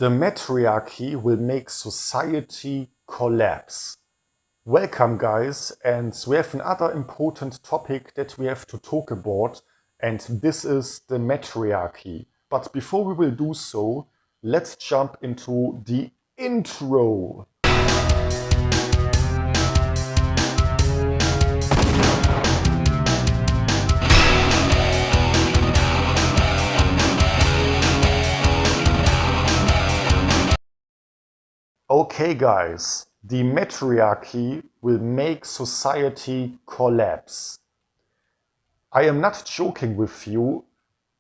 The matriarchy will make society collapse. Welcome, guys, and we have another important topic that we have to talk about, and this is the matriarchy. But before we will do so, let's jump into the intro. Okay, guys, the matriarchy will make society collapse. I am not joking with you,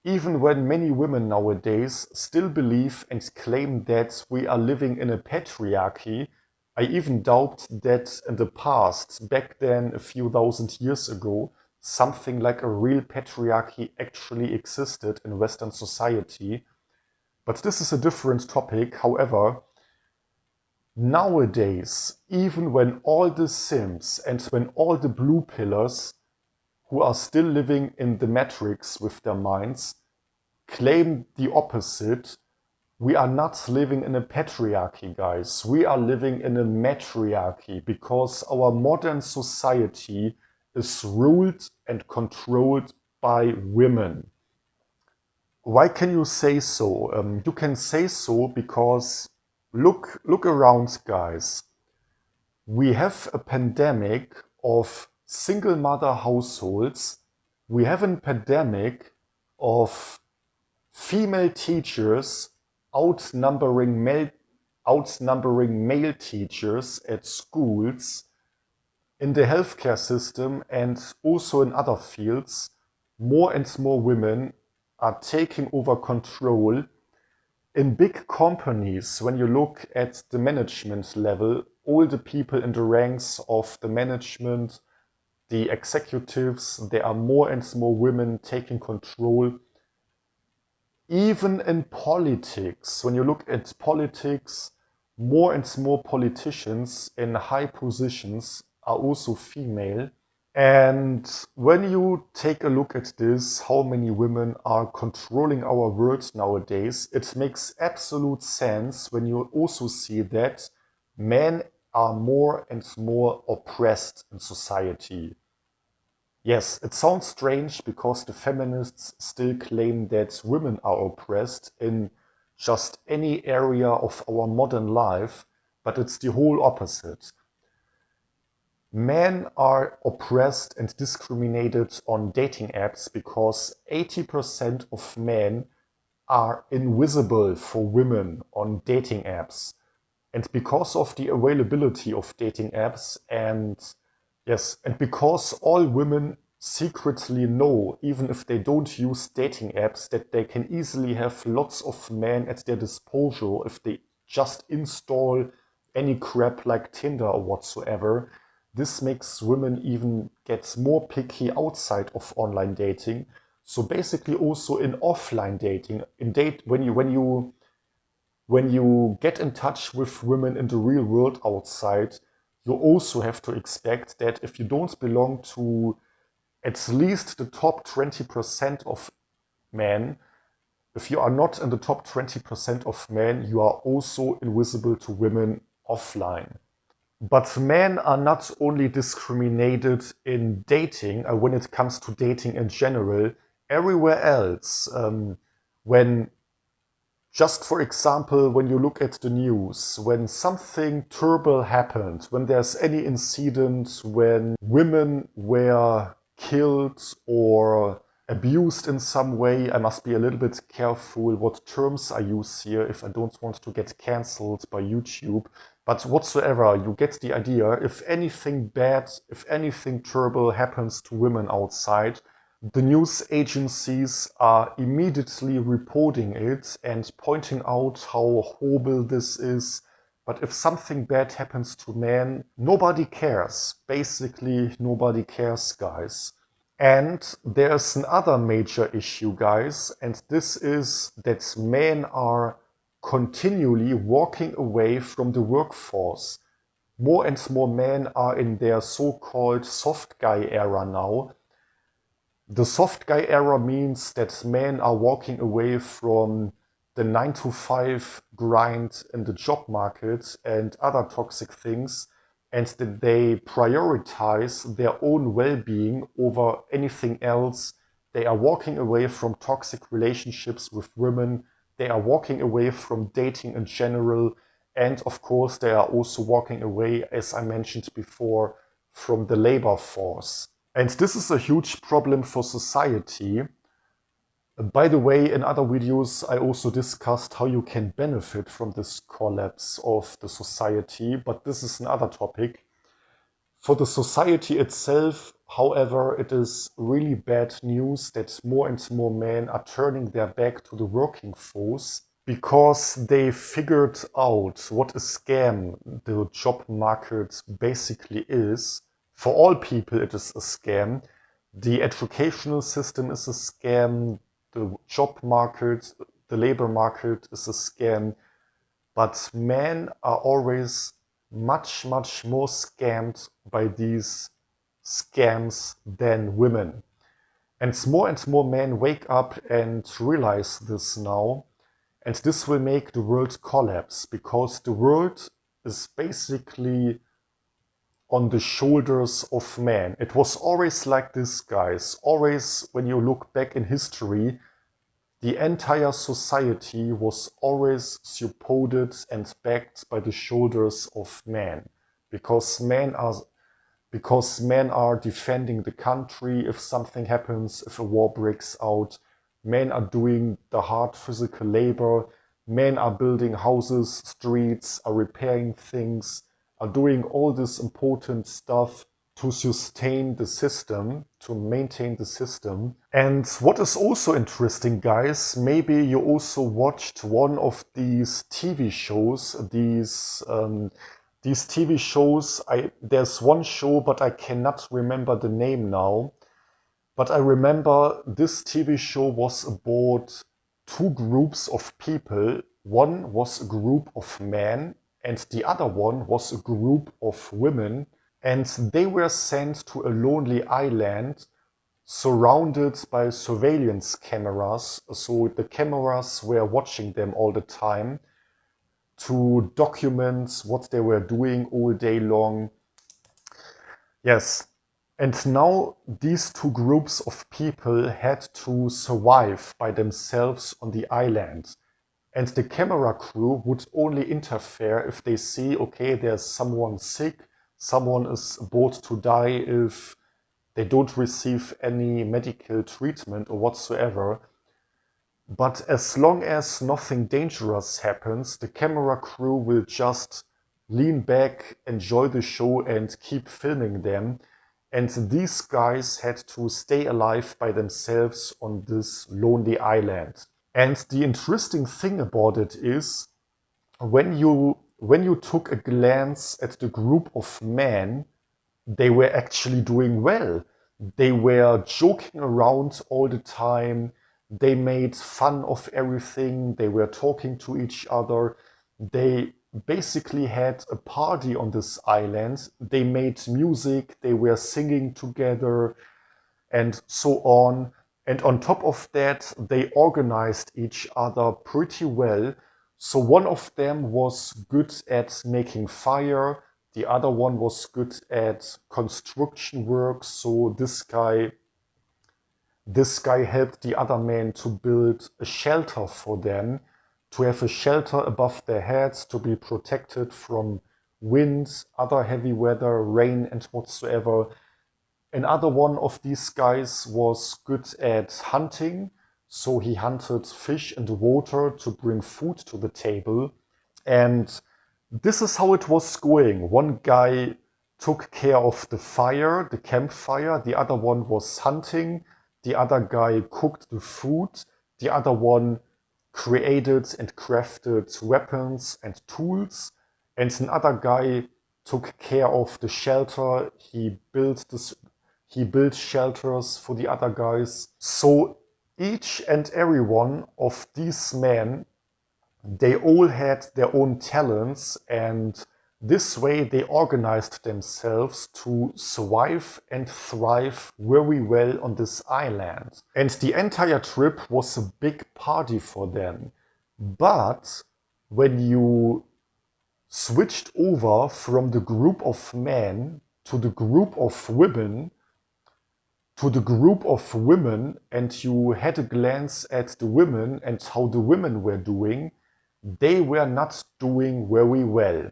even when many women nowadays still believe and claim that we are living in a patriarchy. I even doubt that in the past, back then a few thousand years ago, something like a real patriarchy actually existed in Western society. But this is a different topic. However, nowadays, even when all the Sims and when all the blue pillars who are still living in the matrix with their minds claim the opposite, we are not living in a patriarchy, guys. We are living in a matriarchy because our modern society is ruled and controlled by women. Why can you say so? You can say so because look around, guys. We have a pandemic of single mother households. We have a pandemic of female teachers outnumbering male teachers at schools, in the healthcare system, and also in other fields. More and more women are taking over control. In big companies, when you look at the management level, all the people in the ranks of the management, the executives, there are more and more women taking control. Even in politics, when you look at politics, more and more politicians in high positions are also female. And when you take a look at this, how many women are controlling our world nowadays, it makes absolute sense when you also see that men are more and more oppressed in society. Yes, it sounds strange because the feminists still claim that women are oppressed in just any area of our modern life, but it's the whole opposite. Men are oppressed and discriminated on dating apps because 80% of men are invisible for women on dating apps. And because of the availability of dating apps and because all women secretly know, even if they don't use dating apps, that they can easily have lots of men at their disposal if they just install any crap like Tinder or whatsoever. This makes women even get more picky outside of online dating. So basically also in offline dating, when you get in touch with women in the real world outside, you also have to expect that if you don't belong to at least the top 20% of men, if you are not in the top 20% of men, you are also invisible to women offline. But men are not only discriminated in dating, when it comes to dating in general, everywhere else. When Just for example, when you look at the news, when something terrible happened, when there's any incident, when women were killed or abused in some way, I must be a little bit careful what terms I use here if I don't want to get cancelled by YouTube. But whatsoever, you get the idea. If anything bad, if anything terrible happens to women outside, the news agencies are immediately reporting it and pointing out how horrible this is. But if something bad happens to men, nobody cares. Basically, nobody cares, guys. And there's another major issue, guys, and this is that men are continually walking away from the workforce. More and more men are in their so-called soft guy era now. The soft guy era means that men are walking away from the 9 to 5 grind in the job market and other toxic things, and that they prioritize their own well-being over anything else. They are walking away from toxic relationships with women. They are walking away from dating in general. And of course, they are also walking away, as I mentioned before, from the labor force. And this is a huge problem for society. By the way, in other videos, I also discussed how you can benefit from this collapse of the society, but this is another topic. For the society itself, however, it is really bad news that more and more men are turning their back to the working force because they figured out what a scam the job market basically is. For all people, it is a scam. The educational system is a scam. The job market, the labor market is a scam. But men are always much, much more scammed by these scams than women. And more men wake up and realize this now. And this will make the world collapse because the world is basically on the shoulders of men. It was always like this, guys. Always, when you look back in history, the entire society was always supported and backed by the shoulders of men, because men are defending the country if something happens, if a war breaks out. Men are doing the hard physical labor. Men are building houses, streets, are repairing things, are doing all this important stuff to sustain the system, to maintain the system. And what is also interesting, guys, maybe you also watched one of these TV shows, these TV shows. There's one show, but I cannot remember the name now. But I remember this TV show was about two groups of people. One was a group of men, and the other one was a group of women. And they were sent to a lonely island surrounded by surveillance cameras. So the cameras were watching them all the time to document what they were doing all day long. Yes. And now these two groups of people had to survive by themselves on the island. And the camera crew would only interfere if they see, okay, there's someone sick, someone is about to die if they don't receive any medical treatment or whatsoever. But as long as nothing dangerous happens, the camera crew will just lean back, enjoy the show, and keep filming them. And these guys had to stay alive by themselves on this lonely island. And the interesting thing about it is, when you took a glance at the group of men, they were actually doing well. They were joking around all the time. They made fun of everything. They were talking to each other. They basically had a party on this island. They made music. They were singing together and so on. And on top of that, they organized each other pretty well. So one of them was good at making fire. The other one was good at construction work. So this guy helped the other man to build a shelter for them, to have a shelter above their heads, to be protected from wind, other heavy weather, rain, and whatsoever. Another one of these guys was good at hunting, so he hunted fish in the water to bring food to the table. And this is how it was going. One guy took care of the fire, the campfire. The other one was hunting. The other guy cooked the food. The other one created and crafted weapons and tools. And another guy took care of the shelter. He built shelters for the other guys. So each and every one of these men, they all had their own talents, and this way they organized themselves to survive and thrive very well on this island. And the entire trip was a big party for them. But when you switched over from the group of men to the group of women, and you had a glance at the women and how the women were doing, they were not doing very well.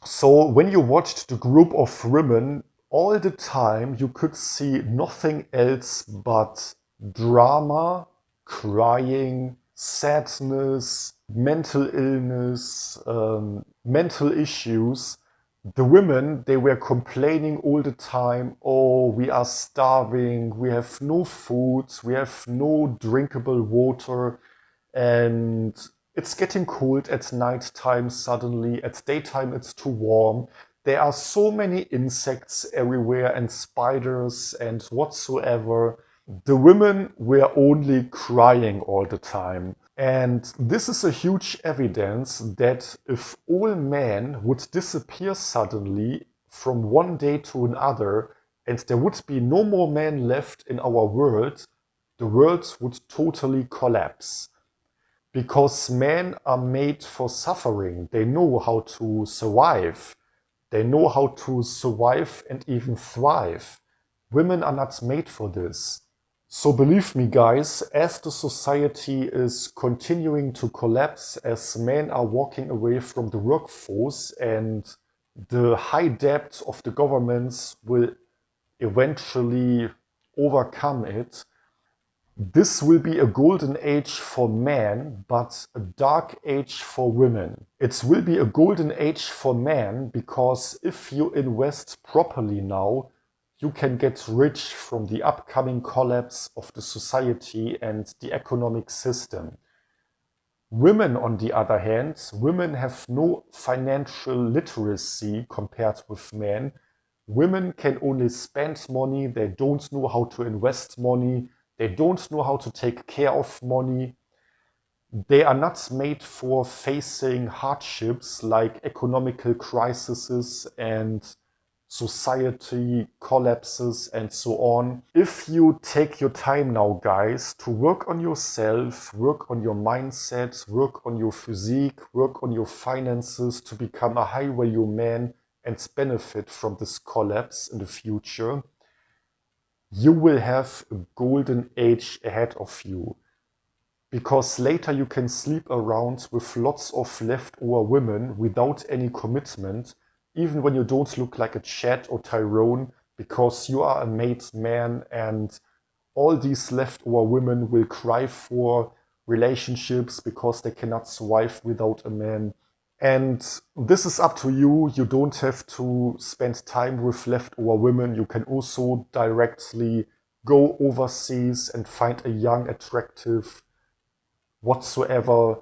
So when you watched the group of women, all the time you could see nothing else but drama, crying, sadness, mental illness, mental issues. The women, they were complaining all the time, oh, we are starving, we have no food, we have no drinkable water, and it's getting cold at night time suddenly, at daytime it's too warm. There are so many insects everywhere and spiders and whatsoever. The women were only crying all the time. And this is a huge evidence that if all men would disappear suddenly from one day to another, and there would be no more men left in our world, the world would totally collapse. Because men are made for suffering. They know how to survive. They know how to survive and even thrive. Women are not made for this. So believe me, guys, as the society is continuing to collapse, as men are walking away from the workforce and the high debt of the governments will eventually overcome it, this will be a golden age for men, but a dark age for women. It will be a golden age for men because if you invest properly now, you can get rich from the upcoming collapse of the society and the economic system. Women, on the other hand, women have no financial literacy compared with men. Women can only spend money, they don't know how to invest money, they don't know how to take care of money. They are not made for facing hardships like economical crises and society collapses and so on. If you take your time now, guys, to work on yourself, work on your mindset, work on your physique, work on your finances to become a high value man and benefit from this collapse in the future, you will have a golden age ahead of you. Because later you can sleep around with lots of leftover women without any commitment, even when you don't look like a Chad or Tyrone, because you are a made man and all these leftover women will cry for relationships because they cannot survive without a man. And this is up to you. You don't have to spend time with leftover women. You can also directly go overseas and find a young, attractive, whatsoever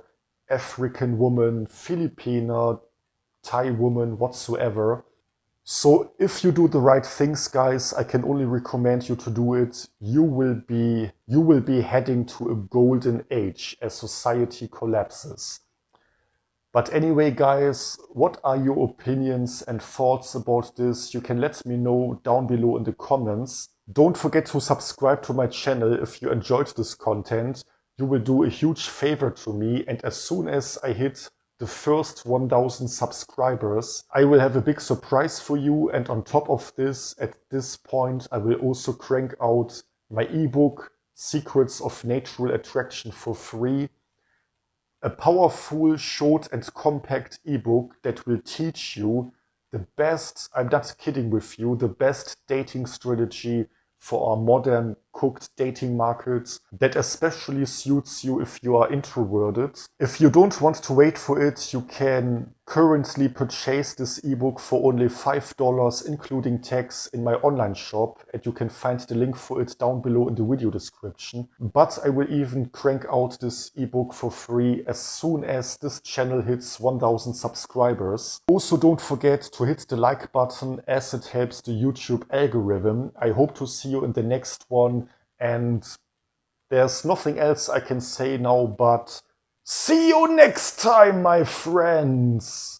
African woman, Filipina, Thai woman, whatsoever. So if you do the right things, guys, I can only recommend you to do it. You will be heading to a golden age as society collapses. But anyway, guys, what are your opinions and thoughts about this? You can let me know down below in the comments. Don't forget to subscribe to my channel if you enjoyed this content. You will do a huge favor to me, and as soon as I hit the first 1000 subscribers, I will have a big surprise for you. And on top of this, at this point, I will also crank out my ebook, Secrets of Natural Attraction, for free. A powerful, short and compact ebook that will teach you the best, I'm not kidding with you, the best dating strategy for our modern cooked dating markets that especially suits you if you are introverted. If you don't want to wait for it, you can currently purchase this ebook for only $5 including tax in my online shop, and you can find the link for it down below in the video description. But I will even crank out this ebook for free as soon as this channel hits 1000 subscribers. Also, don't forget to hit the like button as it helps the YouTube algorithm. I hope to see you in the next one, and there's nothing else I can say now but see you next time, my friends!